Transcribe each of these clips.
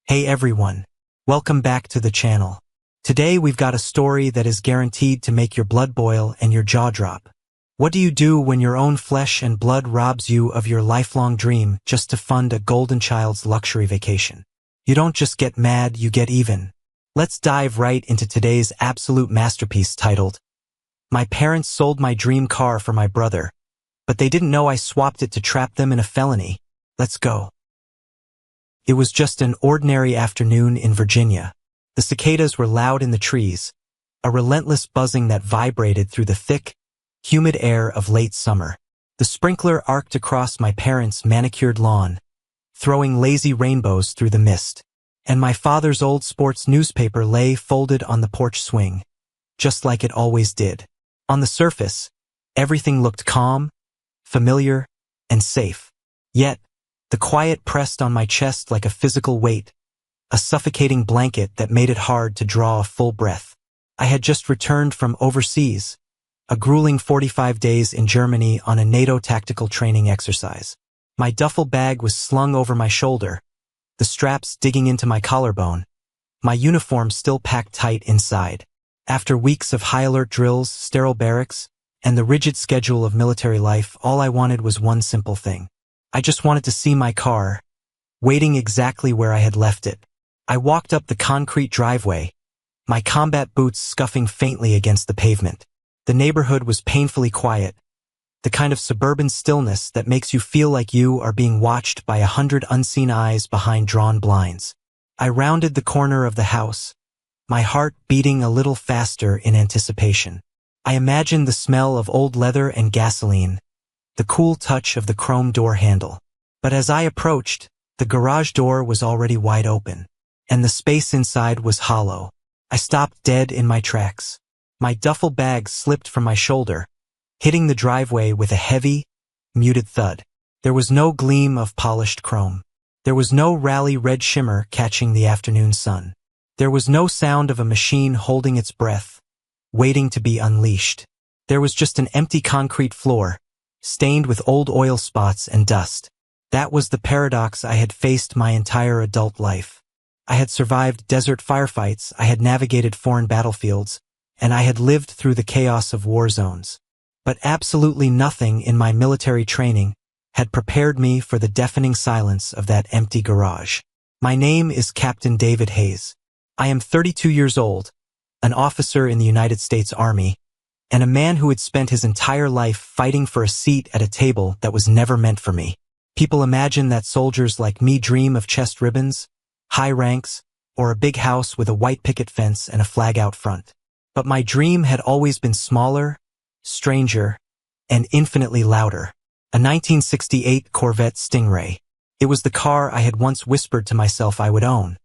Hey everyone, welcome back to the channel. Today we've got a story that is guaranteed to make your blood boil and your jaw drop. What do you do when your own flesh and blood robs you of your lifelong dream just to fund a golden child's luxury vacation? You don't just get mad, you get even. Let's dive right into today's absolute masterpiece titled, "My Parents Sold My Dream Car for My Brother, but they didn't know I swapped it to trap them in a felony." Let's go. It was just an ordinary afternoon in Virginia. The cicadas were loud in the trees, a relentless buzzing that vibrated through the thick, humid air of late summer. The sprinkler arced across my parents' manicured lawn, throwing lazy rainbows through the mist. And my father's old sports newspaper lay folded on the porch swing, just like it always did. On the surface, everything looked calm, familiar, and safe. Yet, the quiet pressed on my chest like a physical weight, a suffocating blanket that made it hard to draw a full breath. I had just returned from overseas, a grueling 45 days in Germany on a NATO tactical training exercise. My duffel bag was slung over my shoulder, the straps digging into my collarbone, my uniform still packed tight inside. After weeks of high-alert drills, sterile barracks, and the rigid schedule of military life, all I wanted was one simple thing. I just wanted to see my car, waiting exactly where I had left it. I walked up the concrete driveway, my combat boots scuffing faintly against the pavement. The neighborhood was painfully quiet, the kind of suburban stillness that makes you feel like you are being watched by 100 unseen eyes behind drawn blinds. I rounded the corner of the house, my heart beating a little faster in anticipation. I imagined the smell of old leather and gasoline, the cool touch of the chrome door handle. But as I approached, the garage door was already wide open, and the space inside was hollow. I stopped dead in my tracks. My duffel bag slipped from my shoulder, hitting the driveway with a heavy, muted thud. There was no gleam of polished chrome. There was no rally red shimmer catching the afternoon sun. There was no sound of a machine holding its breath, waiting to be unleashed. There was just an empty concrete floor, stained with old oil spots and dust. That was the paradox I had faced my entire adult life. I had survived desert firefights, I had navigated foreign battlefields, and I had lived through the chaos of war zones. But absolutely nothing in my military training had prepared me for the deafening silence of that empty garage. My name is Captain David Hayes. I am 32 years old, an officer in the United States Army, and a man who had spent his entire life fighting for a seat at a table that was never meant for me. People imagine that soldiers like me dream of chest ribbons, high ranks, or a big house with a white picket fence and a flag out front. But my dream had always been smaller, stranger, and infinitely louder. A 1968 Corvette Stingray. It was the car I had once whispered to myself I would own.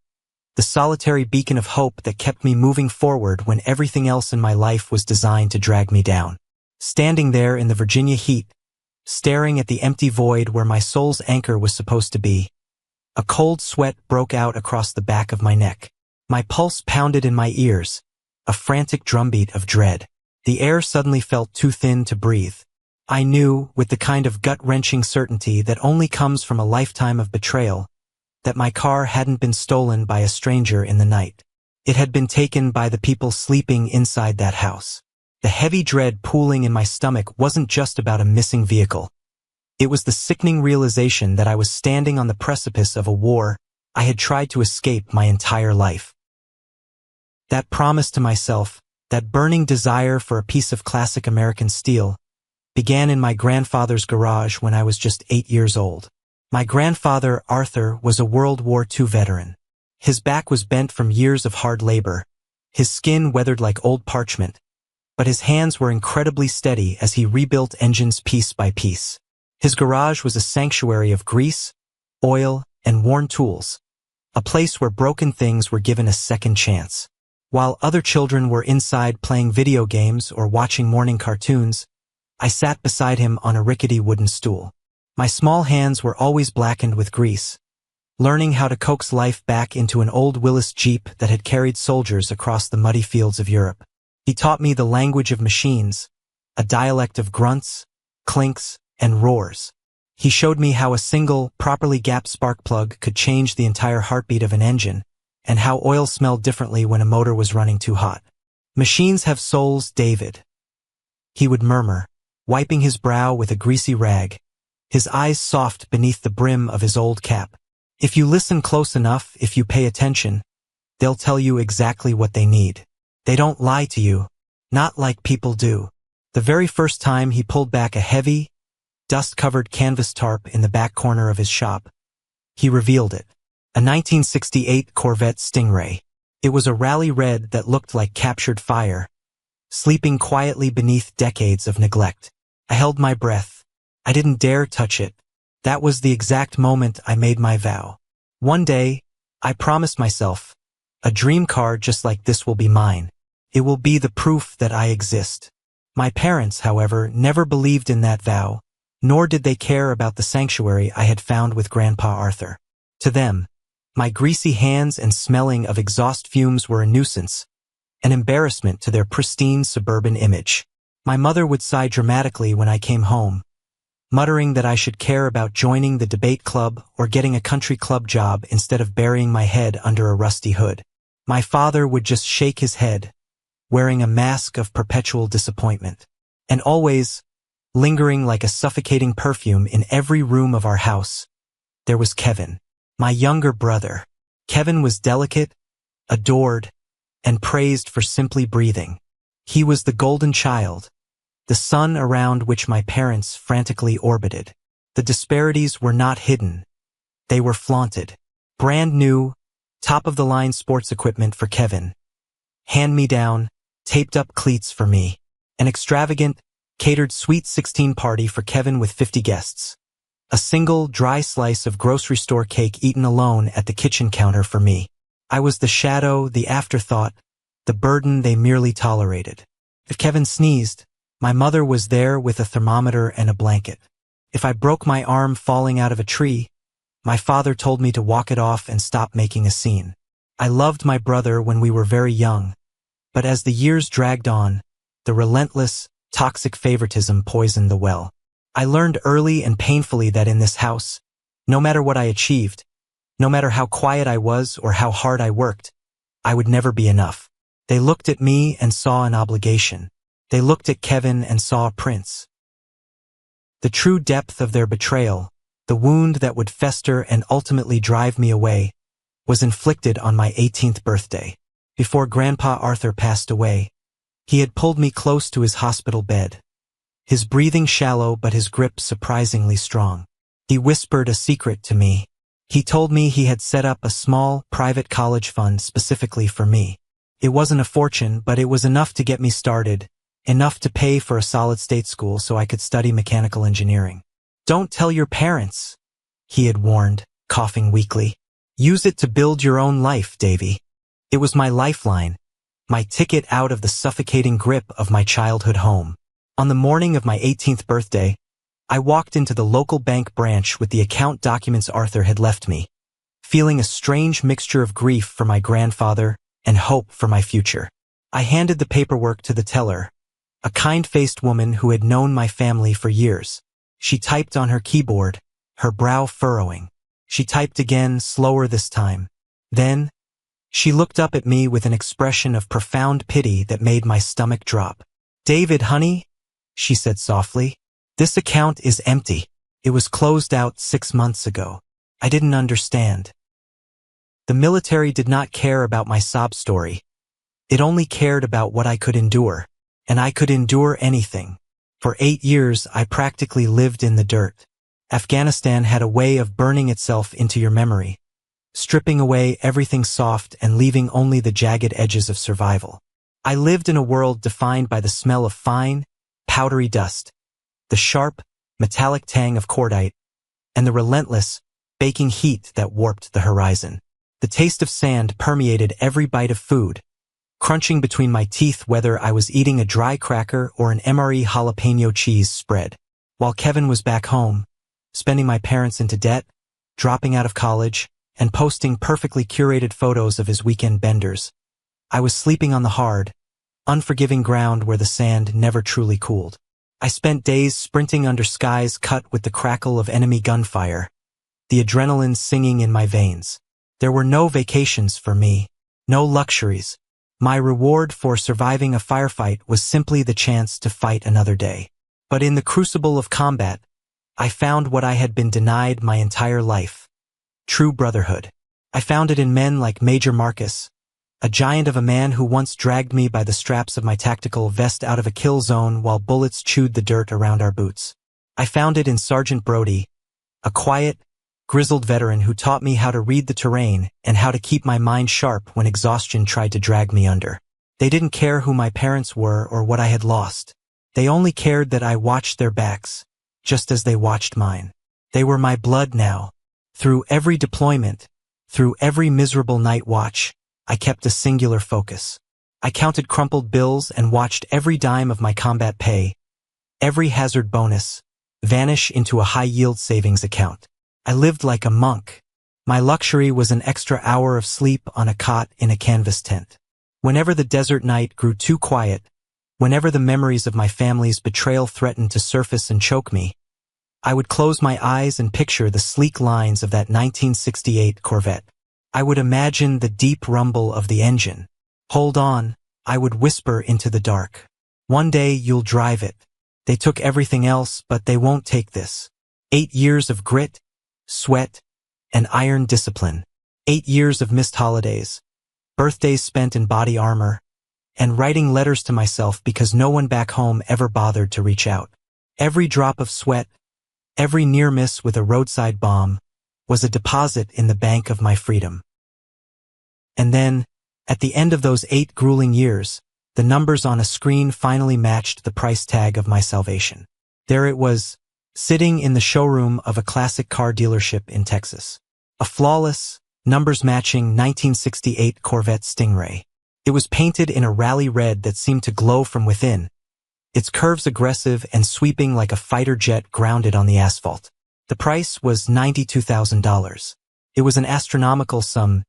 The solitary beacon of hope that kept me moving forward when everything else in my life was designed to drag me down. Standing there in the Virginia heat, staring at the empty void where my soul's anchor was supposed to be, a cold sweat broke out across the back of my neck. My pulse pounded in my ears, a frantic drumbeat of dread. The air suddenly felt too thin to breathe. I knew, with the kind of gut-wrenching certainty that only comes from a lifetime of betrayal, that my car hadn't been stolen by a stranger in the night. It had been taken by the people sleeping inside that house. The heavy dread pooling in my stomach wasn't just about a missing vehicle. It was the sickening realization that I was standing on the precipice of a war I had tried to escape my entire life. That promise to myself, that burning desire for a piece of classic American steel, began in my grandfather's garage when I was just 8 years old. My grandfather, Arthur, was a World War II veteran. His back was bent from years of hard labor, his skin weathered like old parchment, but his hands were incredibly steady as he rebuilt engines piece by piece. His garage was a sanctuary of grease, oil, and worn tools, a place where broken things were given a second chance. While other children were inside playing video games or watching morning cartoons, I sat beside him on a rickety wooden stool. My small hands were always blackened with grease, learning how to coax life back into an old Willis Jeep that had carried soldiers across the muddy fields of Europe. He taught me the language of machines, a dialect of grunts, clinks, and roars. He showed me how a single, properly gapped spark plug could change the entire heartbeat of an engine, and how oil smelled differently when a motor was running too hot. "Machines have souls, David," he would murmur, wiping his brow with a greasy rag, his eyes soft beneath the brim of his old cap. "If you listen close enough, if you pay attention, they'll tell you exactly what they need. They don't lie to you, not like people do." The very first time he pulled back a heavy, dust-covered canvas tarp in the back corner of his shop, he revealed it. A 1968 Corvette Stingray. It was a rally red that looked like captured fire, sleeping quietly beneath decades of neglect. I held my breath. I didn't dare touch it. That was the exact moment I made my vow. One day, I promised myself, a dream car just like this will be mine. It will be the proof that I exist. My parents, however, never believed in that vow, nor did they care about the sanctuary I had found with Grandpa Arthur. To them, my greasy hands and smelling of exhaust fumes were a nuisance, an embarrassment to their pristine suburban image. My mother would sigh dramatically when I came home, muttering that I should care about joining the debate club or getting a country club job instead of burying my head under a rusty hood. My father would just shake his head, wearing a mask of perpetual disappointment. And always, lingering like a suffocating perfume in every room of our house, there was Kevin, my younger brother. Kevin was delicate, adored, and praised for simply breathing. He was the golden child, the sun around which my parents frantically orbited. The disparities were not hidden. They were flaunted. Brand new, top-of-the-line sports equipment for Kevin. Hand-me-down, taped-up cleats for me. An extravagant, catered Sweet 16 party for Kevin with 50 guests. A single, dry slice of grocery store cake eaten alone at the kitchen counter for me. I was the shadow, the afterthought, the burden they merely tolerated. If Kevin sneezed, my mother was there with a thermometer and a blanket. If I broke my arm falling out of a tree, my father told me to walk it off and stop making a scene. I loved my brother when we were very young, but as the years dragged on, the relentless, toxic favoritism poisoned the well. I learned early and painfully that in this house, no matter what I achieved, no matter how quiet I was or how hard I worked, I would never be enough. They looked at me and saw an obligation. They looked at Kevin and saw a prince. The true depth of their betrayal, the wound that would fester and ultimately drive me away, was inflicted on my 18th birthday. Before Grandpa Arthur passed away, he had pulled me close to his hospital bed. His breathing shallow but his grip surprisingly strong. He whispered a secret to me. He told me he had set up a small, private college fund specifically for me. It wasn't a fortune, but it was enough to get me started, enough to pay for a solid state school so I could study mechanical engineering. "Don't tell your parents," he had warned, coughing weakly. "Use it to build your own life, Davy." It was my lifeline, my ticket out of the suffocating grip of my childhood home. On the morning of my 18th birthday, I walked into the local bank branch with the account documents Arthur had left me, feeling a strange mixture of grief for my grandfather and hope for my future. I handed the paperwork to the teller, a kind-faced woman who had known my family for years. She typed on her keyboard, her brow furrowing. She typed again, slower this time. Then, she looked up at me with an expression of profound pity that made my stomach drop. "David, honey," she said softly, "this account is empty. It was closed out 6 months ago." I didn't understand. The military did not care about my sob story. It only cared about what I could endure. And I could endure anything. For 8 years, I practically lived in the dirt. Afghanistan had a way of burning itself into your memory, stripping away everything soft and leaving only the jagged edges of survival. I lived in a world defined by the smell of fine, powdery dust, the sharp, metallic tang of cordite, and the relentless, baking heat that warped the horizon. The taste of sand permeated every bite of food, crunching between my teeth whether I was eating a dry cracker or an MRE jalapeno cheese spread. While Kevin was back home, spending my parents into debt, dropping out of college, and posting perfectly curated photos of his weekend benders, I was sleeping on the hard, unforgiving ground where the sand never truly cooled. I spent days sprinting under skies cut with the crackle of enemy gunfire, the adrenaline singing in my veins. There were no vacations for me, no luxuries. My reward for surviving a firefight was simply the chance to fight another day. But in the crucible of combat, I found what I had been denied my entire life: true brotherhood. I found it in men like Major Marcus, a giant of a man who once dragged me by the straps of my tactical vest out of a kill zone while bullets chewed the dirt around our boots. I found it in Sergeant Brody, a quiet, grizzled veteran who taught me how to read the terrain and how to keep my mind sharp when exhaustion tried to drag me under. They didn't care who my parents were or what I had lost. They only cared that I watched their backs, just as they watched mine. They were my blood now. Through every deployment, through every miserable night watch, I kept a singular focus. I counted crumpled bills and watched every dime of my combat pay, every hazard bonus, vanish into a high-yield savings account. I lived like a monk. My luxury was an extra hour of sleep on a cot in a canvas tent. Whenever the desert night grew too quiet, whenever the memories of my family's betrayal threatened to surface and choke me, I would close my eyes and picture the sleek lines of that 1968 Corvette. I would imagine the deep rumble of the engine. Hold on, I would whisper into the dark. One day you'll drive it. They took everything else, but they won't take this. 8 years of grit, sweat, and iron discipline. 8 years of missed holidays, birthdays spent in body armor, and writing letters to myself because no one back home ever bothered to reach out. Every drop of sweat, every near miss with a roadside bomb, was a deposit in the bank of my freedom. And then, at the end of those 8 grueling years, the numbers on a screen finally matched the price tag of my salvation. There it was, sitting in the showroom of a classic car dealership in Texas. A flawless, numbers-matching 1968 Corvette Stingray. It was painted in a rally red that seemed to glow from within, its curves aggressive and sweeping like a fighter jet grounded on the asphalt. The price was $92,000. It was an astronomical sum,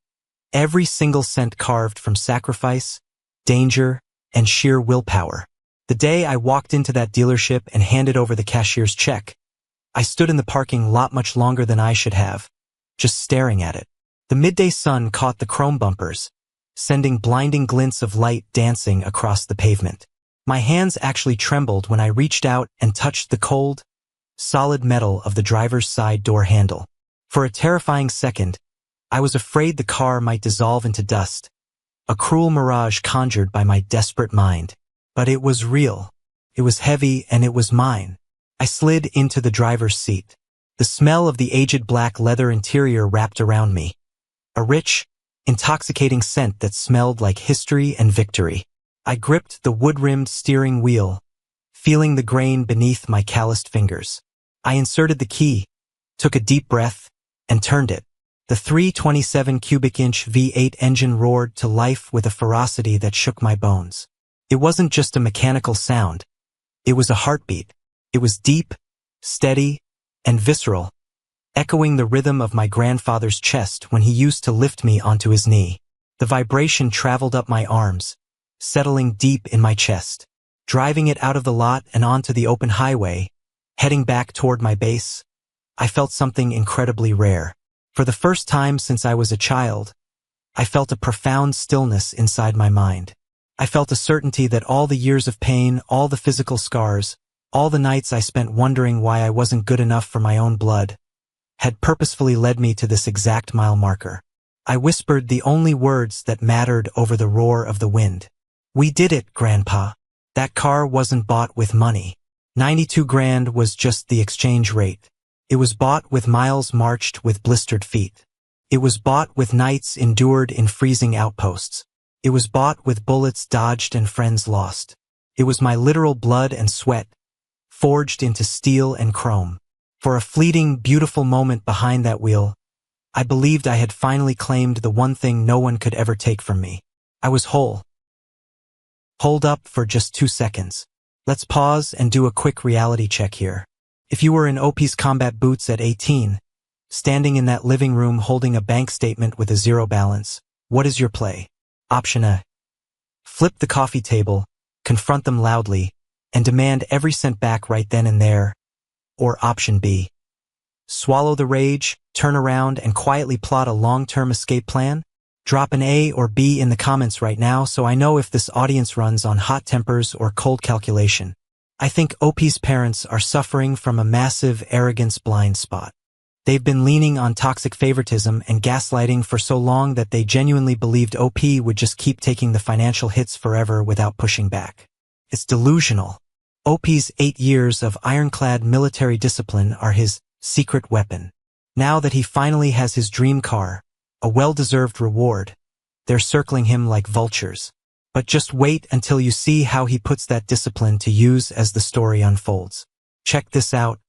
every single cent carved from sacrifice, danger, and sheer willpower. The day I walked into that dealership and handed over the cashier's check, I stood in the parking lot much longer than I should have, just staring at it. The midday sun caught the chrome bumpers, sending blinding glints of light dancing across the pavement. My hands actually trembled when I reached out and touched the cold, solid metal of the driver's side door handle. For a terrifying second, I was afraid the car might dissolve into dust, a cruel mirage conjured by my desperate mind. But it was real. It was heavy and it was mine. I slid into the driver's seat. The smell of the aged black leather interior wrapped around me. A rich, intoxicating scent that smelled like history and victory. I gripped the wood-rimmed steering wheel, feeling the grain beneath my calloused fingers. I inserted the key, took a deep breath, and turned it. The 327 cubic inch V8 engine roared to life with a ferocity that shook my bones. It wasn't just a mechanical sound. It was a heartbeat. It was deep, steady, and visceral, echoing the rhythm of my grandfather's chest when he used to lift me onto his knee. The vibration traveled up my arms, settling deep in my chest. Driving it out of the lot and onto the open highway, heading back toward my base, I felt something incredibly rare. For the first time since I was a child, I felt a profound stillness inside my mind. I felt a certainty that all the years of pain, all the physical scars, all the nights I spent wondering why I wasn't good enough for my own blood, had purposefully led me to this exact mile marker. I whispered the only words that mattered over the roar of the wind. "We did it, Grandpa." That car wasn't bought with money. 92 grand was just the exchange rate. It was bought with miles marched with blistered feet. It was bought with nights endured in freezing outposts. It was bought with bullets dodged and friends lost. It was my literal blood and sweat, forged into steel and chrome. For a fleeting, beautiful moment behind that wheel, I believed I had finally claimed the one thing no one could ever take from me. I was whole. Hold up for just 2 seconds. Let's pause and do a quick reality check here. If you were in OP's combat boots at 18, standing in that living room holding a bank statement with a zero balance, what is your play? Option A. Flip the coffee table, confront them loudly, and demand every cent back right then and there. Or option B. Swallow the rage, turn around, and quietly plot a long-term escape plan? Drop an A or B in the comments right now so I know if this audience runs on hot tempers or cold calculation. I think OP's parents are suffering from a massive arrogance blind spot. They've been leaning on toxic favoritism and gaslighting for so long that they genuinely believed OP would just keep taking the financial hits forever without pushing back. It's delusional. OP's 8 years of ironclad military discipline are his secret weapon. Now that he finally has his dream car, a well-deserved reward, they're circling him like vultures. But just wait until you see how he puts that discipline to use as the story unfolds. Check this out.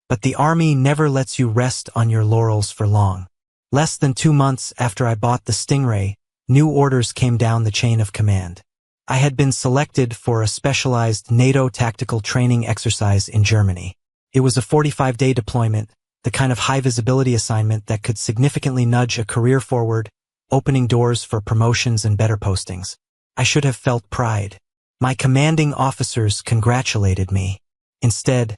But the army never lets you rest on your laurels for long. Less than 2 months after I bought the Stingray, new orders came down the chain of command. I had been selected for a specialized NATO tactical training exercise in Germany. It was a 45-day deployment, the kind of high-visibility assignment that could significantly nudge a career forward, opening doors for promotions and better postings. I should have felt pride. My commanding officers congratulated me. Instead,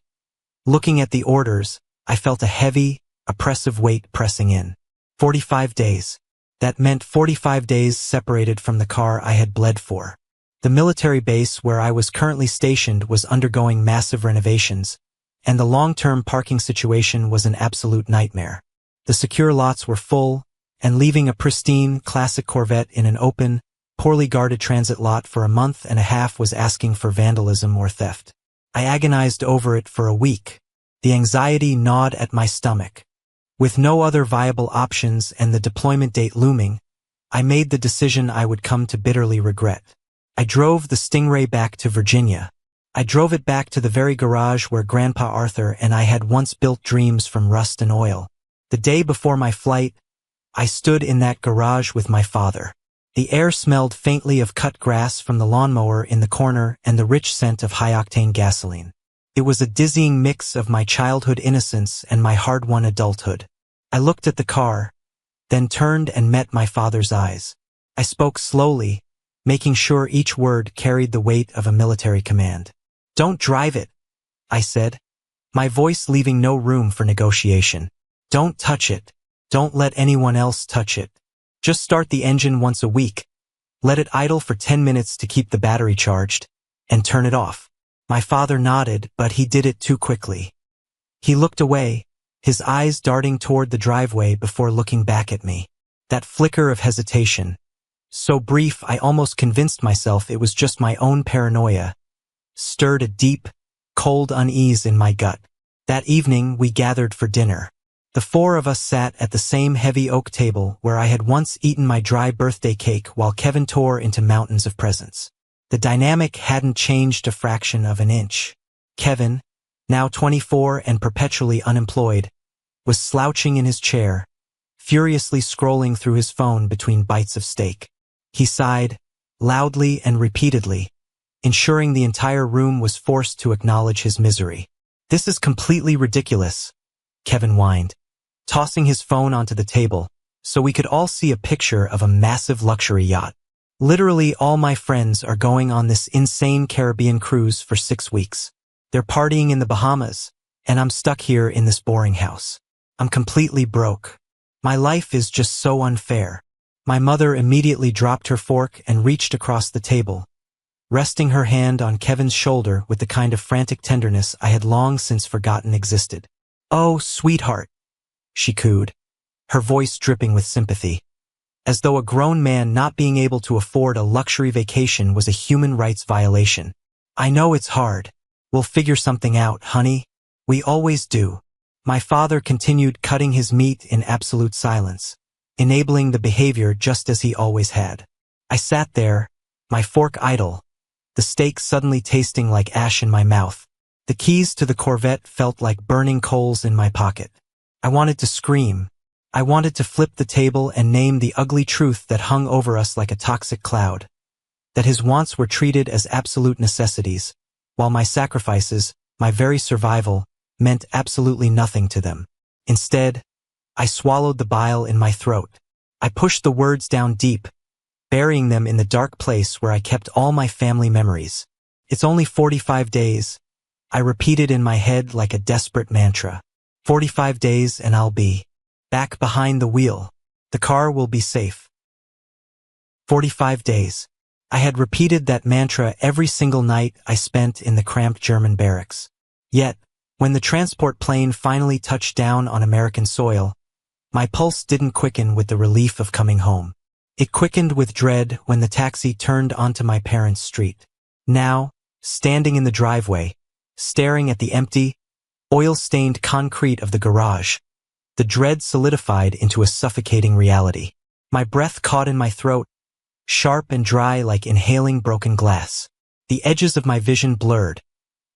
looking at the orders, I felt a heavy, oppressive weight pressing in. 45 days. That meant 45 days separated from the car I had bled for. The military base where I was currently stationed was undergoing massive renovations, and the long-term parking situation was an absolute nightmare. The secure lots were full, and leaving a pristine, classic Corvette in an open, poorly guarded transit lot for a month and a half was asking for vandalism or theft. I agonized over it for a week. The anxiety gnawed at my stomach. With no other viable options and the deployment date looming, I made the decision I would come to bitterly regret. I drove the Stingray back to Virginia. I drove it back to the very garage where Grandpa Arthur and I had once built dreams from rust and oil. The day before my flight, I stood in that garage with my father. The air smelled faintly of cut grass from the lawnmower in the corner and the rich scent of high-octane gasoline. It was a dizzying mix of my childhood innocence and my hard-won adulthood. I looked at the car, then turned and met my father's eyes. I spoke slowly, making sure each word carried the weight of a military command. "Don't drive it," I said, my voice leaving no room for negotiation. "Don't touch it. Don't let anyone else touch it. Just start the engine once a week, let it idle for 10 minutes to keep the battery charged, and turn it off." My father nodded, but he did it too quickly. He looked away, his eyes darting toward the driveway before looking back at me. That flicker of hesitation, so brief I almost convinced myself it was just my own paranoia, stirred a deep, cold unease in my gut. That evening we gathered for dinner. The 4 of us sat at the same heavy oak table where I had once eaten my dry birthday cake while Kevin tore into mountains of presents. The dynamic hadn't changed a fraction of an inch. Kevin, now 24 and perpetually unemployed, was slouching in his chair, furiously scrolling through his phone between bites of steak. He sighed, loudly and repeatedly, ensuring the entire room was forced to acknowledge his misery. "This is completely ridiculous," Kevin whined, tossing his phone onto the table so we could all see a picture of a massive luxury yacht. "Literally all my friends are going on this insane Caribbean cruise for 6 weeks. They're partying in the Bahamas, and I'm stuck here in this boring house. I'm completely broke. My life is just so unfair." My mother immediately dropped her fork and reached across the table, resting her hand on Kevin's shoulder with the kind of frantic tenderness I had long since forgotten existed. "Oh, sweetheart," she cooed, her voice dripping with sympathy, as though a grown man not being able to afford a luxury vacation was a human rights violation. "I know it's hard. We'll figure something out, honey. We always do." My father continued cutting his meat in absolute silence, enabling the behavior just as he always had. I sat there, my fork idle, the steak suddenly tasting like ash in my mouth. The keys to the Corvette felt like burning coals in my pocket. I wanted to scream. I wanted to flip the table and name the ugly truth that hung over us like a toxic cloud, that his wants were treated as absolute necessities, while my sacrifices, my very survival, meant absolutely nothing to them. Instead, I swallowed the bile in my throat. I pushed the words down deep, burying them in the dark place where I kept all my family memories. It's only 45 days. I repeated in my head like a desperate mantra. 45 days and I'll be back behind the wheel. The car will be safe. 45 days. I had repeated that mantra every single night I spent in the cramped German barracks. Yet, when the transport plane finally touched down on American soil, my pulse didn't quicken with the relief of coming home. It quickened with dread when the taxi turned onto my parents' street. Now, standing in the driveway, staring at the empty, oil-stained concrete of the garage, the dread solidified into a suffocating reality. My breath caught in my throat, sharp and dry like inhaling broken glass. The edges of my vision blurred,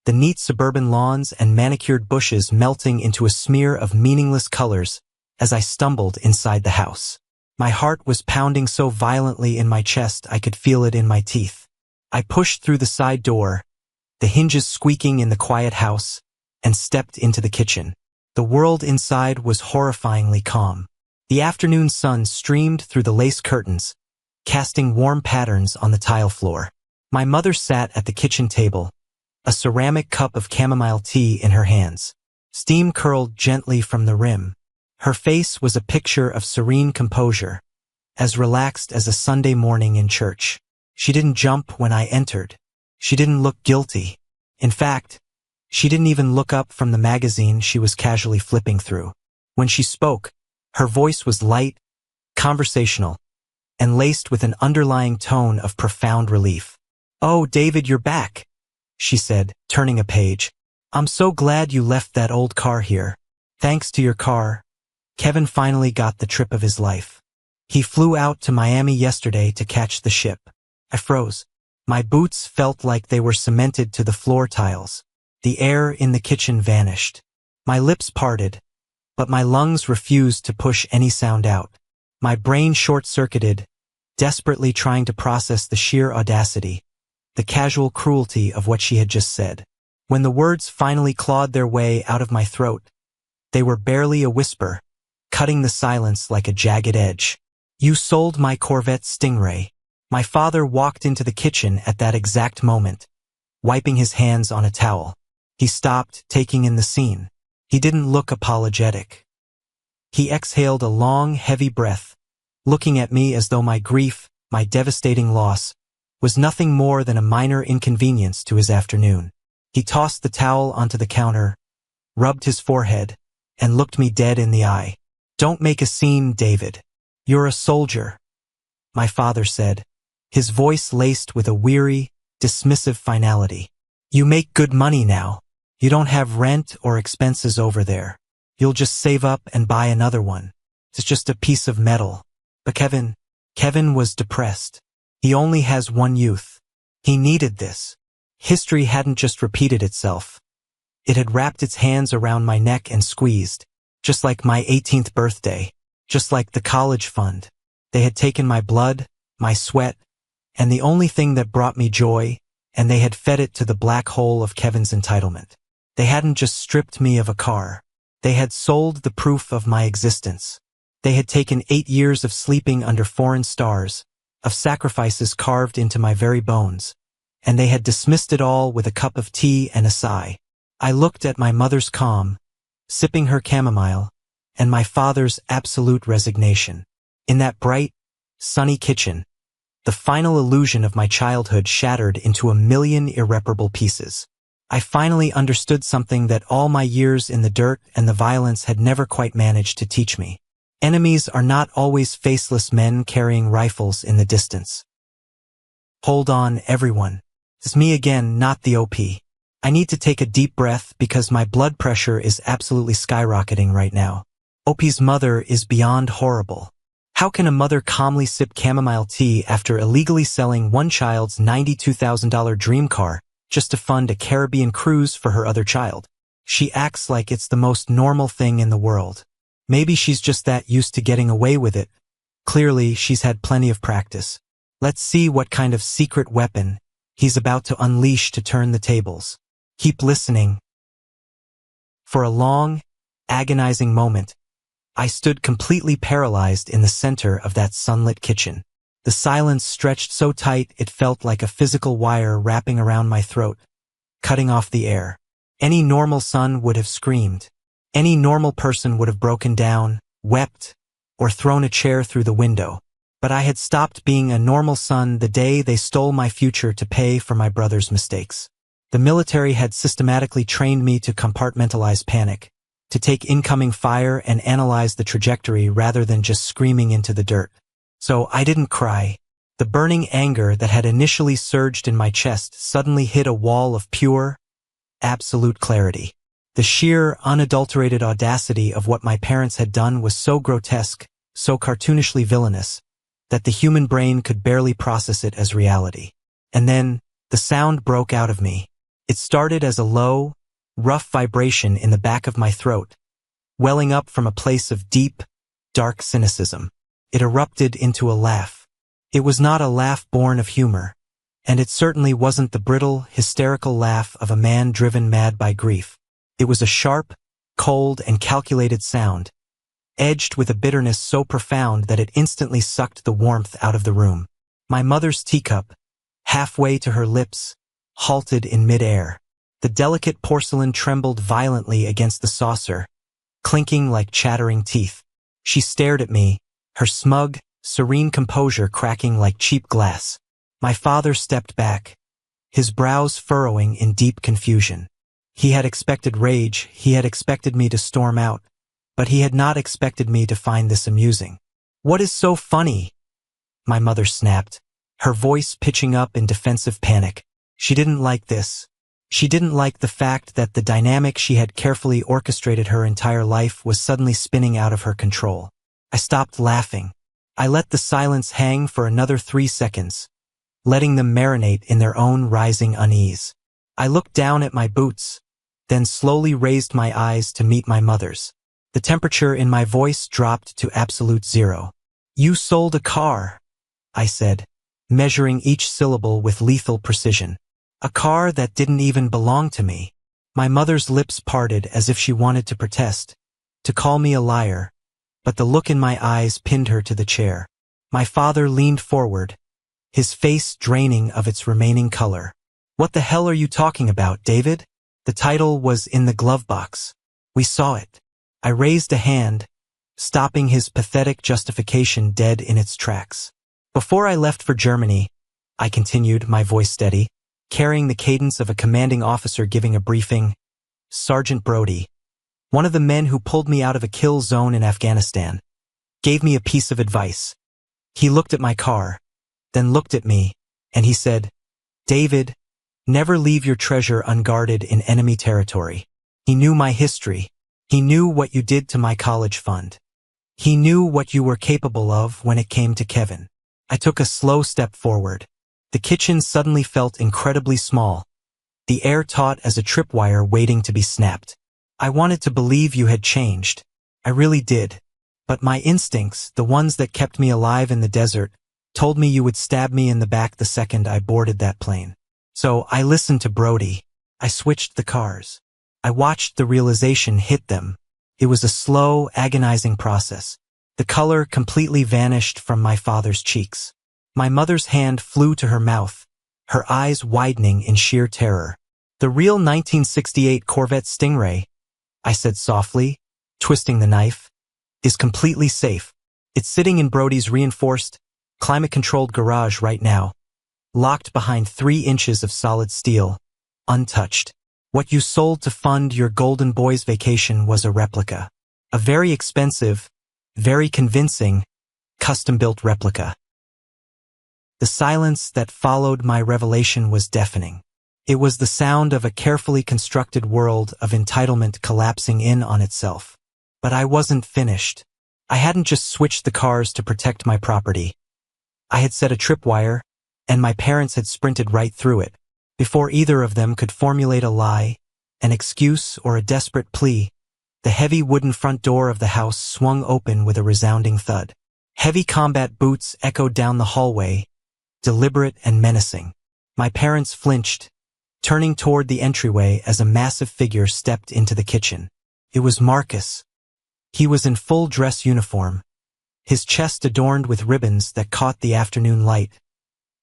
the neat suburban lawns and manicured bushes melting into a smear of meaningless colors as I stumbled inside the house. My heart was pounding so violently in my chest I could feel it in my teeth. I pushed through the side door, the hinges squeaking in the quiet house, and stepped into the kitchen. The world inside was horrifyingly calm. The afternoon sun streamed through the lace curtains, casting warm patterns on the tile floor. My mother sat at the kitchen table, a ceramic cup of chamomile tea in her hands. Steam curled gently from the rim. Her face was a picture of serene composure, as relaxed as a Sunday morning in church. She didn't jump when I entered. She didn't look guilty. In fact, she didn't even look up from the magazine she was casually flipping through. When she spoke, her voice was light, conversational, and laced with an underlying tone of profound relief. "Oh, David, you're back," she said, turning a page. "I'm so glad you left that old car here. Thanks to your car, Kevin finally got the trip of his life. He flew out to Miami yesterday to catch the ship." I froze. My boots felt like they were cemented to the floor tiles. The air in the kitchen vanished. My lips parted, but my lungs refused to push any sound out. My brain short-circuited, desperately trying to process the sheer audacity, the casual cruelty of what she had just said. When the words finally clawed their way out of my throat, they were barely a whisper, cutting the silence like a jagged edge. "You sold my Corvette Stingray." My father walked into the kitchen at that exact moment, wiping his hands on a towel. He stopped, taking in the scene. He didn't look apologetic. He exhaled a long, heavy breath, looking at me as though my grief, my devastating loss, was nothing more than a minor inconvenience to his afternoon. He tossed the towel onto the counter, rubbed his forehead, and looked me dead in the eye. "Don't make a scene, David. You're a soldier," my father said, his voice laced with a weary, dismissive finality. "You make good money now. You don't have rent or expenses over there. You'll just save up and buy another one. It's just a piece of metal." But Kevin was depressed. He only has one youth. He needed this. History hadn't just repeated itself. It had wrapped its hands around my neck and squeezed, just like my 18th birthday, just like the college fund. They had taken my blood, my sweat, and the only thing that brought me joy, and they had fed it to the black hole of Kevin's entitlement. They hadn't just stripped me of a car. They had sold the proof of my existence. They had taken 8 years of sleeping under foreign stars, of sacrifices carved into my very bones, and they had dismissed it all with a cup of tea and a sigh. I looked at my mother's calm, sipping her chamomile, and my father's absolute resignation. In that bright, sunny kitchen, the final illusion of my childhood shattered into a million irreparable pieces. I finally understood something that all my years in the dirt and the violence had never quite managed to teach me. Enemies are not always faceless men carrying rifles in the distance. Hold on, everyone. It's me again, not the OP. I need to take a deep breath because my blood pressure is absolutely skyrocketing right now. OP's mother is beyond horrible. How can a mother calmly sip chamomile tea after illegally selling one child's $92,000 dream car just to fund a Caribbean cruise for her other child? She acts like it's the most normal thing in the world. Maybe she's just that used to getting away with it. Clearly, she's had plenty of practice. Let's see what kind of secret weapon he's about to unleash to turn the tables. Keep listening. For a long, agonizing moment, I stood completely paralyzed in the center of that sunlit kitchen. The silence stretched so tight it felt like a physical wire wrapping around my throat, cutting off the air. Any normal son would have screamed. Any normal person would have broken down, wept, or thrown a chair through the window. But I had stopped being a normal son the day they stole my future to pay for my brother's mistakes. The military had systematically trained me to compartmentalize panic, to take incoming fire and analyze the trajectory rather than just screaming into the dirt. So I didn't cry. The burning anger that had initially surged in my chest suddenly hit a wall of pure, absolute clarity. The sheer, unadulterated audacity of what my parents had done was so grotesque, so cartoonishly villainous, that the human brain could barely process it as reality. And then, the sound broke out of me. It started as a low, rough vibration in the back of my throat, welling up from a place of deep, dark cynicism. It erupted into a laugh. It was not a laugh born of humor, and it certainly wasn't the brittle, hysterical laugh of a man driven mad by grief. It was a sharp, cold, and calculated sound, edged with a bitterness so profound that it instantly sucked the warmth out of the room. My mother's teacup, halfway to her lips, halted in midair. The delicate porcelain trembled violently against the saucer, clinking like chattering teeth. She stared at me, her smug, serene composure cracking like cheap glass. My father stepped back, his brows furrowing in deep confusion. He had expected rage, he had expected me to storm out, but he had not expected me to find this amusing. "What is so funny?" my mother snapped, her voice pitching up in defensive panic. She didn't like this. She didn't like the fact that the dynamic she had carefully orchestrated her entire life was suddenly spinning out of her control. I stopped laughing. I let the silence hang for another 3 seconds, letting them marinate in their own rising unease. I looked down at my boots, then slowly raised my eyes to meet my mother's. The temperature in my voice dropped to absolute zero. "You sold a car," I said, measuring each syllable with lethal precision. "A car that didn't even belong to me." My mother's lips parted as if she wanted to protest, to call me a liar, but the look in my eyes pinned her to the chair. My father leaned forward, his face draining of its remaining color. "What the hell are you talking about, David?" The title was in the glove box. We saw it. I raised a hand, stopping his pathetic justification dead in its tracks. "Before I left for Germany," I continued, my voice steady, carrying the cadence of a commanding officer giving a briefing, "Sergeant Brody, one of the men who pulled me out of a kill zone in Afghanistan, gave me a piece of advice. He looked at my car, then looked at me, and he said, 'David, never leave your treasure unguarded in enemy territory.' He knew my history. He knew what you did to my college fund. He knew what you were capable of when it came to Kevin." I took a slow step forward. The kitchen suddenly felt incredibly small, the air taut as a tripwire waiting to be snapped. I wanted to believe you had changed. I really did. But my instincts, the ones that kept me alive in the desert, told me you would stab me in the back the second I boarded that plane. So I listened to Brody. I switched the cars. I watched the realization hit them. It was a slow, agonizing process. The color completely vanished from my father's cheeks. My mother's hand flew to her mouth, her eyes widening in sheer terror. "The real 1968 Corvette Stingray," I said softly, twisting the knife, "is completely safe. It's sitting in Brody's reinforced, climate-controlled garage right now, locked behind 3 inches of solid steel, untouched. What you sold to fund your Golden Boys vacation was a replica. A very expensive, very convincing, custom-built replica." The silence that followed my revelation was deafening. It was the sound of a carefully constructed world of entitlement collapsing in on itself. But I wasn't finished. I hadn't just switched the cars to protect my property. I had set a tripwire, and my parents had sprinted right through it. Before either of them could formulate a lie, an excuse, or a desperate plea, the heavy wooden front door of the house swung open with a resounding thud. Heavy combat boots echoed down the hallway, deliberate and menacing. My parents flinched, turning toward the entryway as a massive figure stepped into the kitchen. It was Marcus. He was in full dress uniform, his chest adorned with ribbons that caught the afternoon light,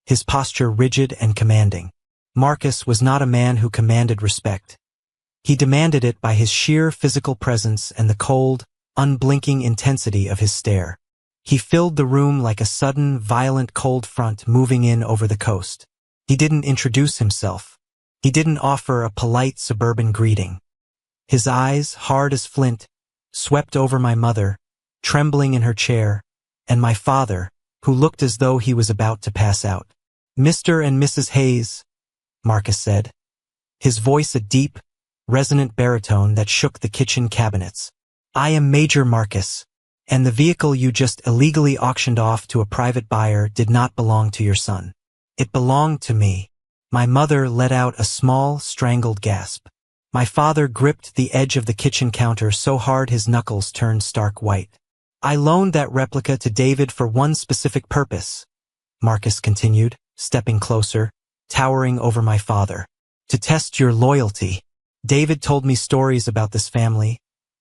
his posture rigid and commanding. Marcus was not a man who commanded respect. He demanded it by his sheer physical presence and the cold, unblinking intensity of his stare. He filled the room like a sudden, violent cold front moving in over the coast. He didn't introduce himself. He didn't offer a polite suburban greeting. His eyes, hard as flint, swept over my mother, trembling in her chair, and my father, who looked as though he was about to pass out. "Mr. and Mrs. Hayes," Marcus said, his voice a deep, resonant baritone that shook the kitchen cabinets. "I am Major Marcus, and the vehicle you just illegally auctioned off to a private buyer did not belong to your son. It belonged to me." My mother let out a small, strangled gasp. My father gripped the edge of the kitchen counter so hard his knuckles turned stark white. "I loaned that replica to David for one specific purpose," Marcus continued, stepping closer, towering over my father. "To test your loyalty. David told me stories about this family,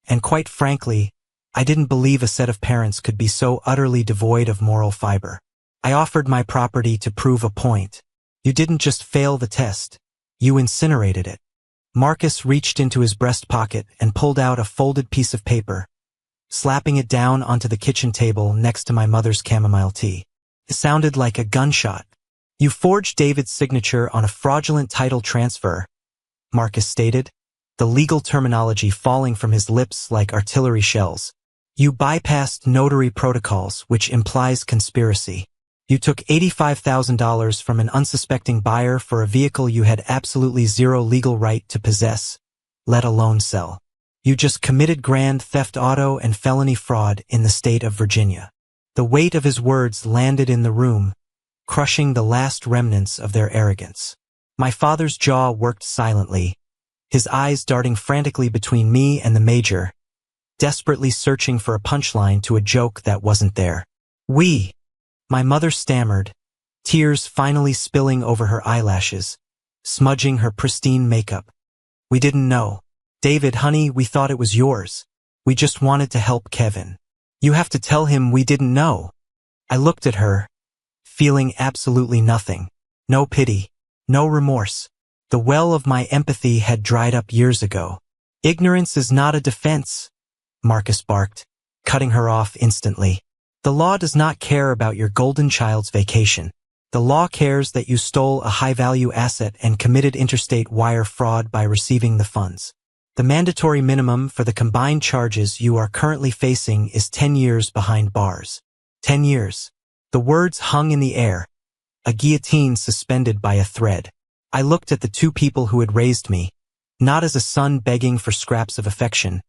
and quite frankly, I didn't believe a set of parents could be so utterly devoid of moral fiber. I offered my property to prove a point. You didn't just fail the test, you incinerated it." Marcus reached into his breast pocket and pulled out a folded piece of paper, slapping it down onto the kitchen table next to my mother's chamomile tea. It sounded like a gunshot. "You forged David's signature on a fraudulent title transfer," Marcus stated, the legal terminology falling from his lips like artillery shells. "You bypassed notary protocols, which implies conspiracy. You took $85,000 from an unsuspecting buyer for a vehicle you had absolutely zero legal right to possess, let alone sell. You just committed grand theft auto and felony fraud in the state of Virginia." The weight of his words landed in the room, crushing the last remnants of their arrogance. My father's jaw worked silently, his eyes darting frantically between me and the major, desperately searching for a punchline to a joke that wasn't there. "We," my mother stammered, tears finally spilling over her eyelashes, smudging her pristine makeup. "We didn't know. David, honey, we thought it was yours. We just wanted to help Kevin. You have to tell him we didn't know." I looked at her, feeling absolutely nothing. No pity, no remorse. The well of my empathy had dried up years ago. "Ignorance is not a defense," Marcus barked, cutting her off instantly. "The law does not care about your golden child's vacation. The law cares that you stole a high-value asset and committed interstate wire fraud by receiving the funds. The mandatory minimum for the combined charges you are currently facing is 10 years behind bars. 10 years. The words hung in the air, a guillotine suspended by a thread. I looked at the two people who had raised me, not as a son begging for scraps of affection,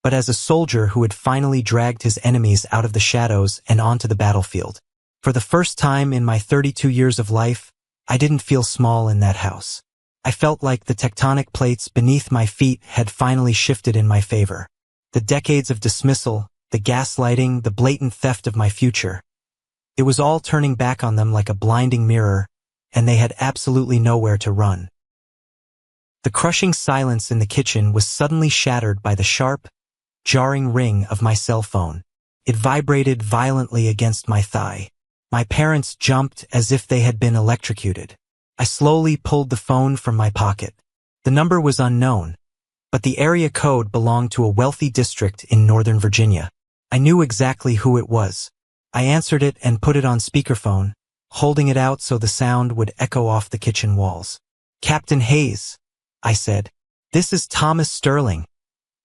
but as a soldier who had finally dragged his enemies out of the shadows and onto the battlefield. For the first time in my 32 years of life, I didn't feel small in that house. I felt like the tectonic plates beneath my feet had finally shifted in my favor. The decades of dismissal, the gaslighting, the blatant theft of my future. It was all turning back on them like a blinding mirror, and they had absolutely nowhere to run. The crushing silence in the kitchen was suddenly shattered by the sharp, jarring ring of my cell phone. It vibrated violently against my thigh. My parents jumped as if they had been electrocuted. I slowly pulled the phone from my pocket. The number was unknown, but the area code belonged to a wealthy district in Northern Virginia. I knew exactly who it was. I answered it and put it on speakerphone, holding it out so the sound would echo off the kitchen walls. "Captain Hayes," I said. "This is Thomas Sterling."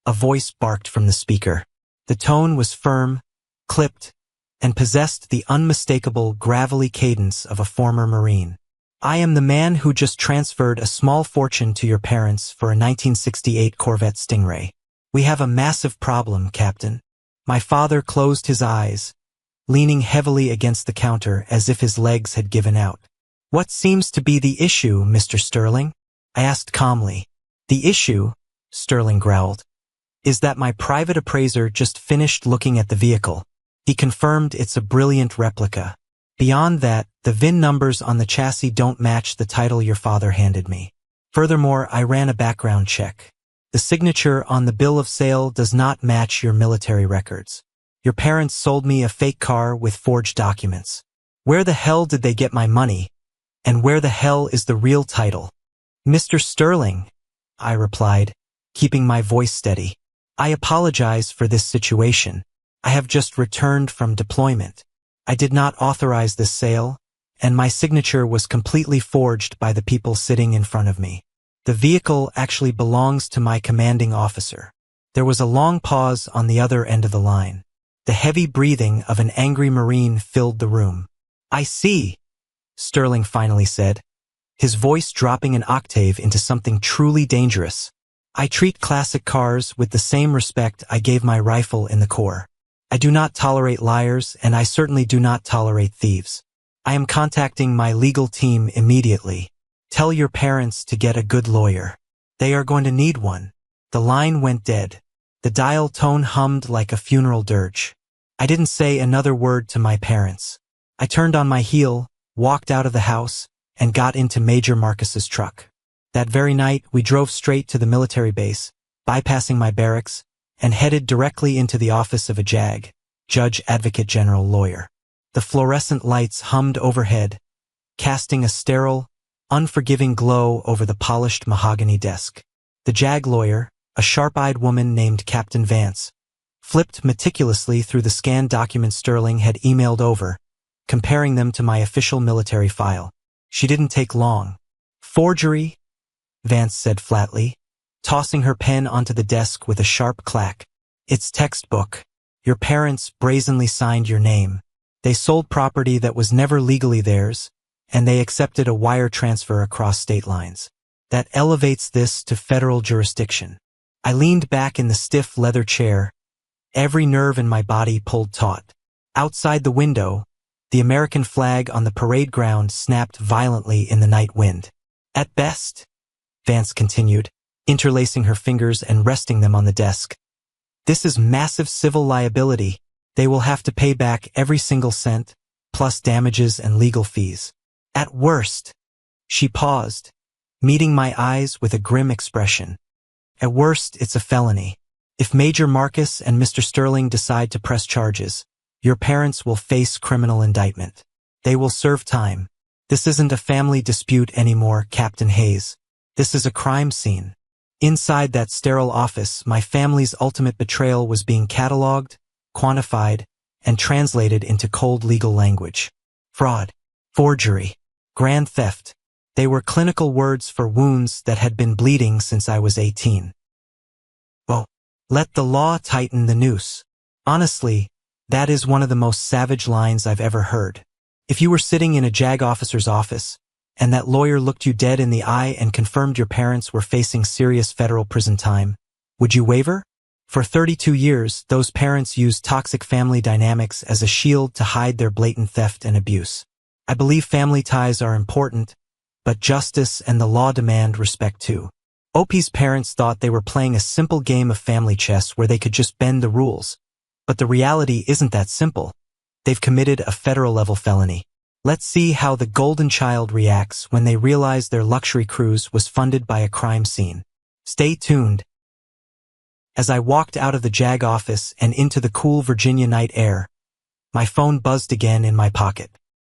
A voice barked from the speaker. The tone was firm, clipped, and possessed the unmistakable, gravelly cadence of a former Marine. "I am the man who just transferred a small fortune to your parents for a 1968 Corvette Stingray. We have a massive problem, Captain." My father closed his eyes, leaning heavily against the counter as if his legs had given out. "What seems to be the issue, Mr. Sterling?" I asked calmly. "The issue," Sterling growled, "is that my private appraiser just finished looking at the vehicle. He confirmed it's a brilliant replica. Beyond that, the VIN numbers on the chassis don't match the title your father handed me. Furthermore, I ran a background check. The signature on the bill of sale does not match your military records. Your parents sold me a fake car with forged documents. Where the hell did they get my money? And where the hell is the real title? Mr. Sterling, I replied, keeping my voice steady. I apologize for this situation. I have just returned from deployment. I did not authorize this sale, and my signature was completely forged by the people sitting in front of me. The vehicle actually belongs to my commanding officer. There was a long pause on the other end of the line. The heavy breathing of an angry Marine filled the room. I see, Sterling finally said, his voice dropping an octave into something truly dangerous. I treat classic cars with the same respect I gave my rifle in the Corps. I do not tolerate liars, and I certainly do not tolerate thieves. I am contacting my legal team immediately. Tell your parents to get a good lawyer. They are going to need one. The line went dead. The dial tone hummed like a funeral dirge. I didn't say another word to my parents. I turned on my heel, walked out of the house, and got into Major Marcus's truck. That very night, we drove straight to the military base, bypassing my barracks, and headed directly into the office of a JAG, Judge Advocate General Lawyer. The fluorescent lights hummed overhead, casting a sterile, unforgiving glow over the polished mahogany desk. The JAG lawyer, a sharp-eyed woman named Captain Vance, flipped meticulously through the scanned documents Sterling had emailed over, comparing them to my official military file. She didn't take long. Forgery, Vance said flatly, tossing her pen onto the desk with a sharp clack. It's textbook. Your parents brazenly signed your name. They sold property that was never legally theirs, and they accepted a wire transfer across state lines. That elevates this to federal jurisdiction. I leaned back in the stiff leather chair, every nerve in my body pulled taut. Outside the window, the American flag on the parade ground snapped violently in the night wind. At best, Vance continued, interlacing her fingers and resting them on the desk, this is massive civil liability. They will have to pay back every single cent, plus damages and legal fees. At worst, she paused, meeting my eyes with a grim expression. At worst, it's a felony. If Major Marcus and Mr. Sterling decide to press charges, your parents will face criminal indictment. They will serve time. This isn't a family dispute anymore, Captain Hayes. This is a crime scene. Inside that sterile office, my family's ultimate betrayal was being cataloged, quantified, and translated into cold legal language. Fraud, forgery, grand theft. They were clinical words for wounds that had been bleeding since I was 18. Oh, let the law tighten the noose. Honestly, that is one of the most savage lines I've ever heard. If you were sitting in a JAG officer's office, and that lawyer looked you dead in the eye and confirmed your parents were facing serious federal prison time, would you waver? For 32 years, those parents used toxic family dynamics as a shield to hide their blatant theft and abuse. I believe family ties are important, but justice and the law demand respect too. OP's parents thought they were playing a simple game of family chess where they could just bend the rules. But the reality isn't that simple. They've committed a federal-level felony. Let's see how the golden child reacts when they realize their luxury cruise was funded by a crime scene. Stay tuned. As I walked out of the JAG office and into the cool Virginia night air, my phone buzzed again in my pocket.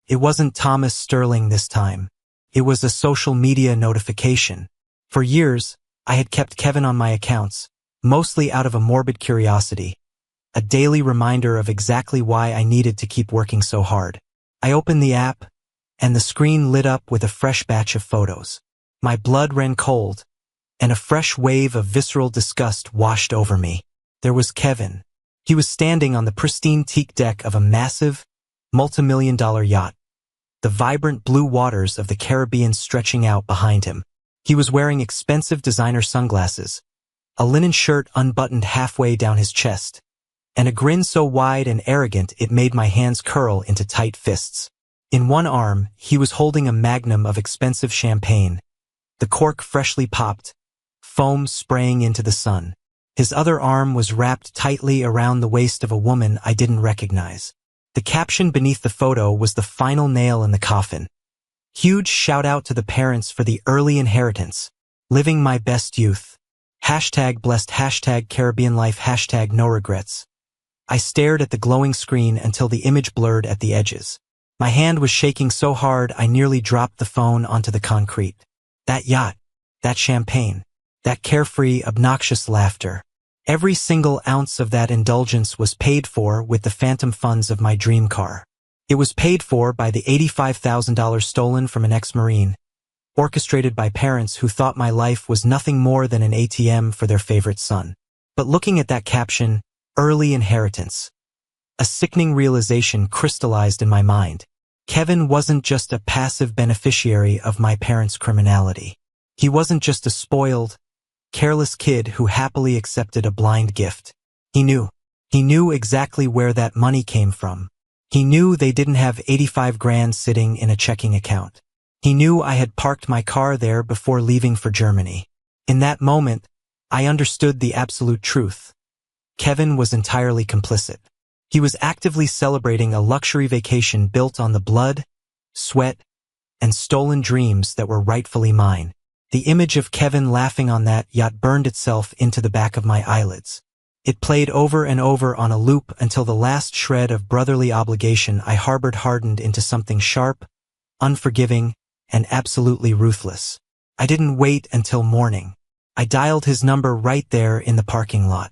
It wasn't Thomas Sterling this time. It was a social media notification. For years, I had kept Kevin on my accounts, mostly out of a morbid curiosity, a daily reminder of exactly why I needed to keep working so hard. I opened the app, and the screen lit up with a fresh batch of photos. My blood ran cold, and a fresh wave of visceral disgust washed over me. There was Kevin. He was standing on the pristine teak deck of a massive, multi-million-dollar yacht, the vibrant blue waters of the Caribbean stretching out behind him. He was wearing expensive designer sunglasses, a linen shirt unbuttoned halfway down his chest, and a grin so wide and arrogant it made my hands curl into tight fists. In one arm, he was holding a magnum of expensive champagne, the cork freshly popped, foam spraying into the sun. His other arm was wrapped tightly around the waist of a woman I didn't recognize. The caption beneath the photo was the final nail in the coffin. Huge shout out to the parents for the early inheritance. Living my best youth. #blessed, #Caribbean life, #no regrets. I stared at the glowing screen until the image blurred at the edges. My hand was shaking so hard I nearly dropped the phone onto the concrete. That yacht, that champagne, that carefree, obnoxious laughter. Every single ounce of that indulgence was paid for with the phantom funds of my dream car. It was paid for by the $85,000 stolen from an ex-Marine, orchestrated by parents who thought my life was nothing more than an ATM for their favorite son. But looking at that caption, early inheritance, a sickening realization crystallized in my mind. Kevin wasn't just a passive beneficiary of my parents' criminality. He wasn't just a spoiled, careless kid who happily accepted a blind gift. He knew exactly where that money came from. He knew they didn't have 85 grand sitting in a checking account. He knew I had parked my car there before leaving for Germany. In that moment, I understood the absolute truth. Kevin was entirely complicit. He was actively celebrating a luxury vacation built on the blood, sweat, and stolen dreams that were rightfully mine. The image of Kevin laughing on that yacht burned itself into the back of my eyelids. It played over and over on a loop until the last shred of brotherly obligation I harbored hardened into something sharp, unforgiving, and absolutely ruthless. I didn't wait until morning. I dialed his number right there in the parking lot.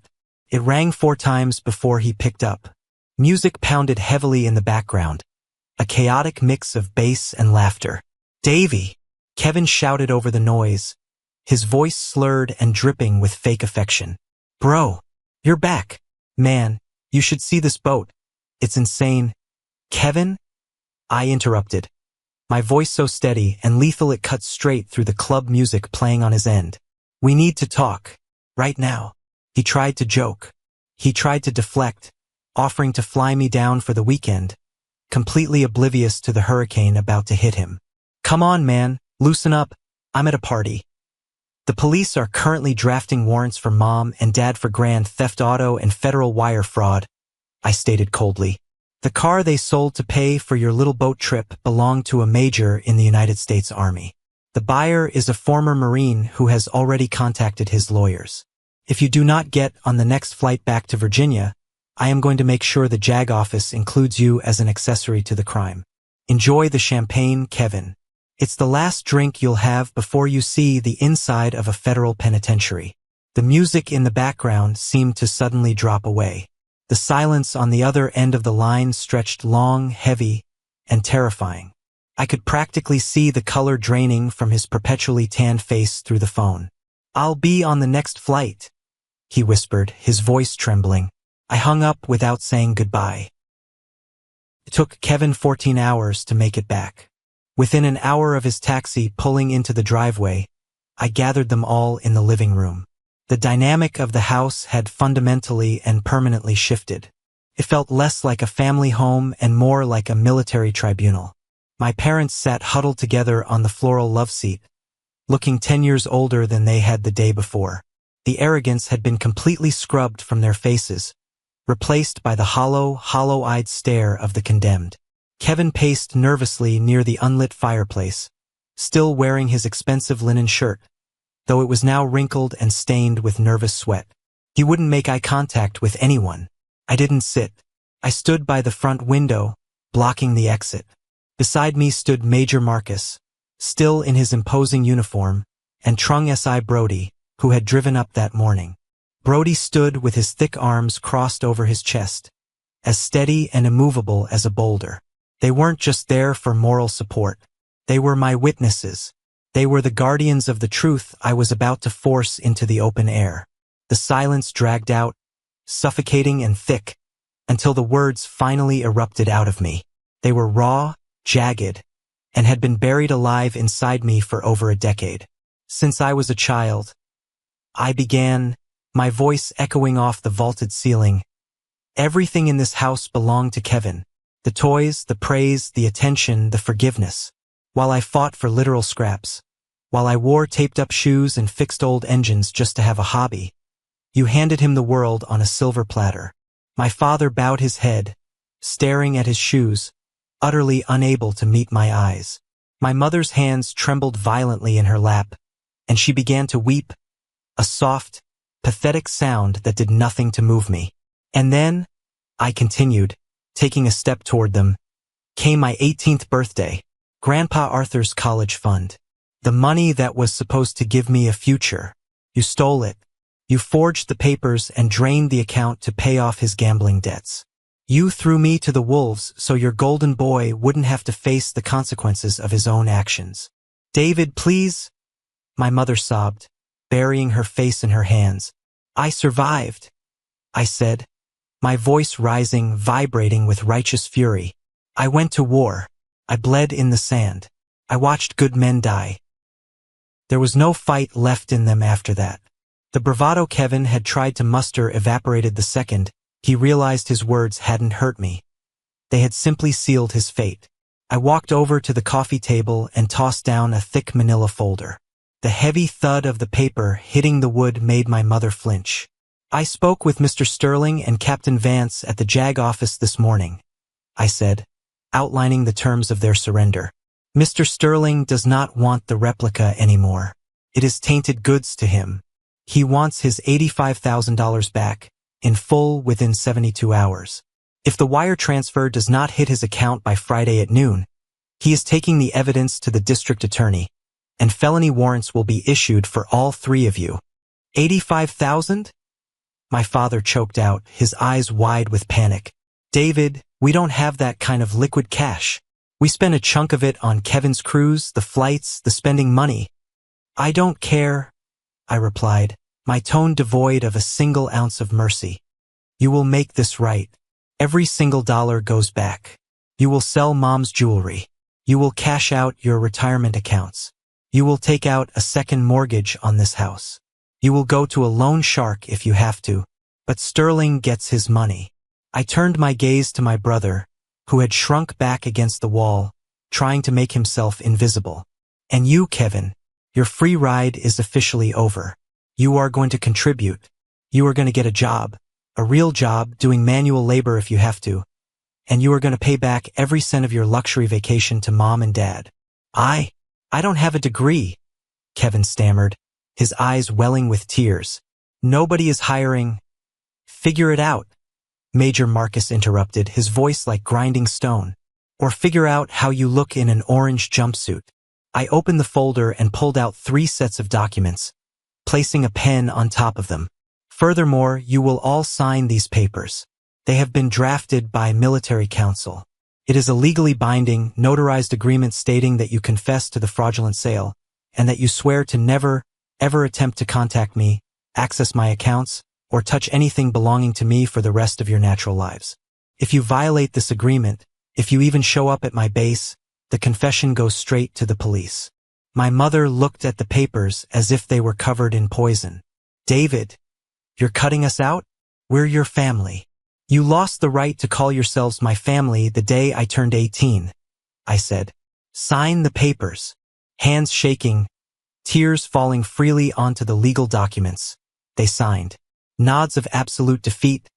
It rang 4 times before he picked up. Music pounded heavily in the background, a chaotic mix of bass and laughter. "Davy!" Kevin shouted over the noise, his voice slurred and dripping with fake affection. "Bro, you're back. Man, you should see this boat. It's insane." "Kevin?" I interrupted, my voice so steady and lethal it cut straight through the club music playing on his end. "We need to talk. Right now." He tried to joke. He tried to deflect, offering to fly me down for the weekend, completely oblivious to the hurricane about to hit him. "Come on, man, loosen up. I'm at a party. The police are currently drafting warrants for Mom and Dad for grand theft auto and federal wire fraud," I stated coldly. "The car they sold to pay for your little boat trip belonged to a major in the United States Army. The buyer is a former Marine who has already contacted his lawyers. If you do not get on the next flight back to Virginia, I am going to make sure the JAG office includes you as an accessory to the crime. Enjoy the champagne, Kevin. It's the last drink you'll have before you see the inside of a federal penitentiary." The music in the background seemed to suddenly drop away. The silence on the other end of the line stretched long, heavy, and terrifying. I could practically see the color draining from his perpetually tanned face through the phone. "I'll be on the next flight," he whispered, his voice trembling. I hung up without saying goodbye. It took Kevin 14 hours to make it back. Within an hour of his taxi pulling into the driveway, I gathered them all in the living room. The dynamic of the house had fundamentally and permanently shifted. It felt less like a family home and more like a military tribunal. My parents sat huddled together on the floral love seat, looking 10 years older than they had the day before. The arrogance had been completely scrubbed from their faces, replaced by the hollow, hollow-eyed stare of the condemned. Kevin paced nervously near the unlit fireplace, still wearing his expensive linen shirt, though it was now wrinkled and stained with nervous sweat. He wouldn't make eye contact with anyone. I didn't sit. I stood by the front window, blocking the exit. Beside me stood Major Marcus, still in his imposing uniform, and Trung S.I. Brody, who had driven up that morning. Brody stood with his thick arms crossed over his chest, as steady and immovable as a boulder. They weren't just there for moral support. They were my witnesses. They were the guardians of the truth I was about to force into the open air. The silence dragged out, suffocating and thick, until the words finally erupted out of me. They were raw, jagged, and had been buried alive inside me for over a decade. Since I was a child, I began, my voice echoing off the vaulted ceiling. Everything in this house belonged to Kevin. The toys, the praise, the attention, the forgiveness. While I fought for literal scraps, while I wore taped-up shoes and fixed old engines just to have a hobby, you handed him the world on a silver platter. My father bowed his head, staring at his shoes, utterly unable to meet my eyes. My mother's hands trembled violently in her lap, and she began to weep, a soft, pathetic sound that did nothing to move me. And then, I continued, taking a step toward them, came my 18th birthday, Grandpa Arthur's college fund. The money that was supposed to give me a future. You stole it. You forged the papers and drained the account to pay off his gambling debts. You threw me to the wolves so your golden boy wouldn't have to face the consequences of his own actions. David, please. My mother sobbed, burying her face in her hands. I survived, I said, my voice rising, vibrating with righteous fury. I went to war. I bled in the sand. I watched good men die. There was no fight left in them after that. The bravado Kevin had tried to muster evaporated the second he realized his words hadn't hurt me. They had simply sealed his fate. I walked over to the coffee table and tossed down a thick manila folder. The heavy thud of the paper hitting the wood made my mother flinch. I spoke with Mr. Sterling and Captain Vance at the JAG office this morning, I said, outlining the terms of their surrender. Mr. Sterling does not want the replica anymore. It is tainted goods to him. He wants his $85,000 back, in full within 72 hours. If the wire transfer does not hit his account by Friday at noon, he is taking the evidence to the district attorney, and felony warrants will be issued for all three of you. 85,000? My father choked out, his eyes wide with panic. David, we don't have that kind of liquid cash. We spent a chunk of it on Kevin's cruise, the flights, the spending money. I don't care, I replied, my tone devoid of a single ounce of mercy. You will make this right. Every single dollar goes back. You will sell Mom's jewelry. You will cash out your retirement accounts. You will take out a second mortgage on this house. You will go to a loan shark if you have to, but Sterling gets his money. I turned my gaze to my brother, who had shrunk back against the wall, trying to make himself invisible. And you, Kevin, your free ride is officially over. You are going to contribute. You are going to get a job, a real job, doing manual labor if you have to, and you are going to pay back every cent of your luxury vacation to Mom and Dad. I don't have a degree, Kevin stammered, his eyes welling with tears. Nobody is hiring. Figure it out, Major Marcus interrupted, his voice like grinding stone. Or figure out how you look in an orange jumpsuit. I opened the folder and pulled out 3 sets of documents, placing a pen on top of them. Furthermore, you will all sign these papers. They have been drafted by military counsel. It is a legally binding, notarized agreement stating that you confess to the fraudulent sale, and that you swear to never, ever attempt to contact me, access my accounts, or touch anything belonging to me for the rest of your natural lives. If you violate this agreement, if you even show up at my base, the confession goes straight to the police. My mother looked at the papers as if they were covered in poison. David, you're cutting us out? We're your family. You lost the right to call yourselves my family the day I turned 18, I said. Sign the papers. Hands shaking, tears falling freely onto the legal documents. They signed. Nods of absolute defeat,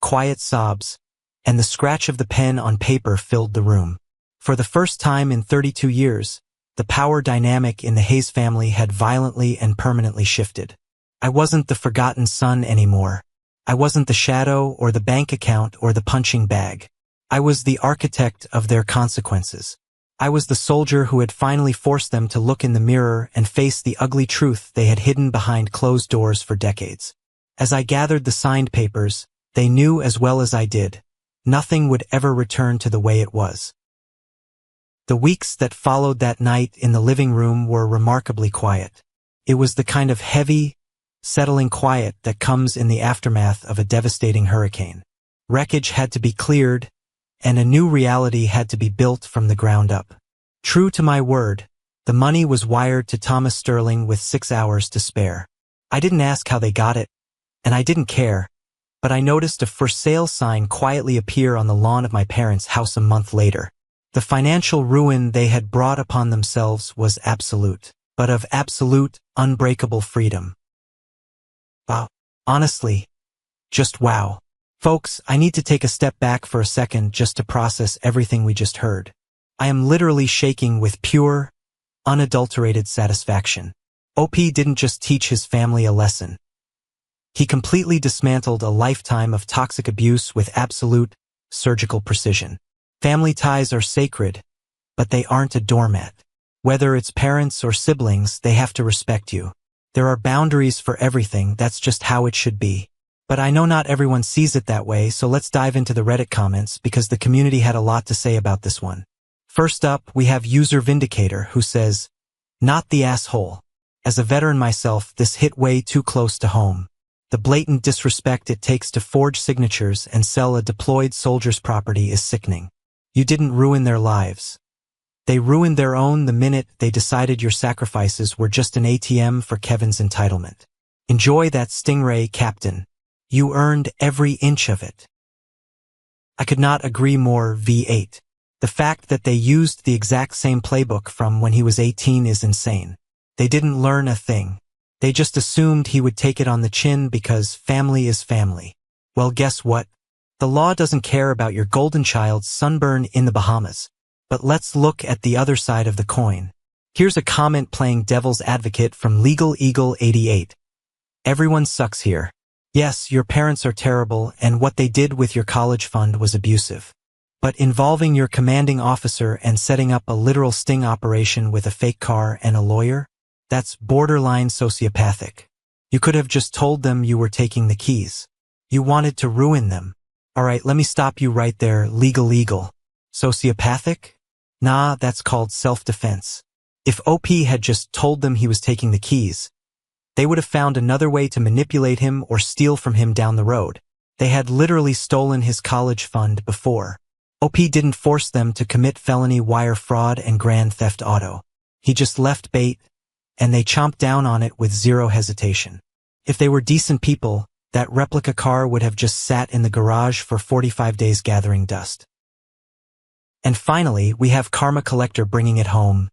quiet sobs, and the scratch of the pen on paper filled the room. For the first time in 32 years, the power dynamic in the Hayes family had violently and permanently shifted. I wasn't the forgotten son anymore. I wasn't the shadow or the bank account or the punching bag. I was the architect of their consequences. I was the soldier who had finally forced them to look in the mirror and face the ugly truth they had hidden behind closed doors for decades. As I gathered the signed papers, they knew as well as I did, nothing would ever return to the way it was. The weeks that followed that night in the living room were remarkably quiet. It was the kind of heavy, settling quiet that comes in the aftermath of a devastating hurricane. Wreckage had to be cleared, and a new reality had to be built from the ground up. True to my word, the money was wired to Thomas Sterling with 6 hours to spare. I didn't ask how they got it, and I didn't care, but I noticed a for sale sign quietly appear on the lawn of my parents' house a month later. The financial ruin they had brought upon themselves was absolute, but of absolute, unbreakable freedom. Wow. Honestly, just wow. Folks, I need to take a step back for a second just to process everything we just heard. I am literally shaking with pure, unadulterated satisfaction. OP didn't just teach his family a lesson. He completely dismantled a lifetime of toxic abuse with absolute, surgical precision. Family ties are sacred, but they aren't a doormat. Whether it's parents or siblings, they have to respect you. There are boundaries for everything, that's just how it should be. But I know not everyone sees it that way, so let's dive into the Reddit comments because the community had a lot to say about this one. First up, we have user Vindicator who says, "Not the asshole. As a veteran myself, this hit way too close to home. The blatant disrespect it takes to forge signatures and sell a deployed soldier's property is sickening. You didn't ruin their lives. They ruined their own the minute they decided your sacrifices were just an ATM for Kevin's entitlement. Enjoy that stingray, Captain. You earned every inch of it." I could not agree more, V8. The fact that they used the exact same playbook from when he was 18 is insane. They didn't learn a thing. They just assumed he would take it on the chin because family is family. Well, guess what? The law doesn't care about your golden child's sunburn in the Bahamas. But let's look at the other side of the coin. Here's a comment playing devil's advocate from Legal Eagle 88. Everyone sucks here. Yes, your parents are terrible, and what they did with your college fund was abusive. But involving your commanding officer and setting up a literal sting operation with a fake car and a lawyer? That's borderline sociopathic. You could have just told them you were taking the keys. You wanted to ruin them. Alright, let me stop you right there, Legal Eagle. Sociopathic? Nah, that's called self-defense. If OP had just told them he was taking the keys, they would have found another way to manipulate him or steal from him down the road. They had literally stolen his college fund before. OP didn't force them to commit felony wire fraud and grand theft auto. He just left bait, and they chomped down on it with zero hesitation. If they were decent people, that replica car would have just sat in the garage for 45 days gathering dust. And finally, we have Karma Collector bringing it home.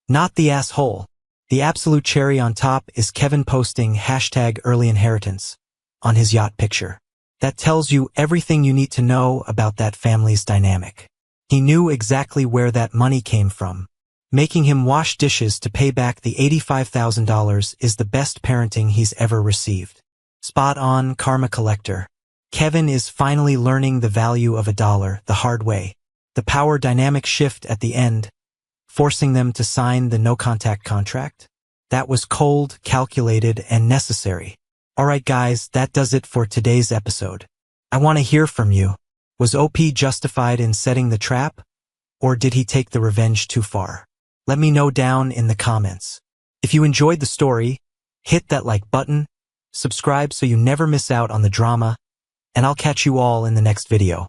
Not the asshole. The absolute cherry on top is Kevin posting #earlyinheritance on his yacht picture. That tells you everything you need to know about that family's dynamic. He knew exactly where that money came from. Making him wash dishes to pay back the $85,000 is the best parenting he's ever received. Spot on, Karma Collector. Kevin is finally learning the value of a dollar the hard way. The power dynamic shift at the end, forcing them to sign the no-contact contract? That was cold, calculated, and necessary. Alright guys, that does it for today's episode. I want to hear from you. Was OP justified in setting the trap? Or did he take the revenge too far? Let me know down in the comments. If you enjoyed the story, hit that like button, subscribe so you never miss out on the drama, and I'll catch you all in the next video.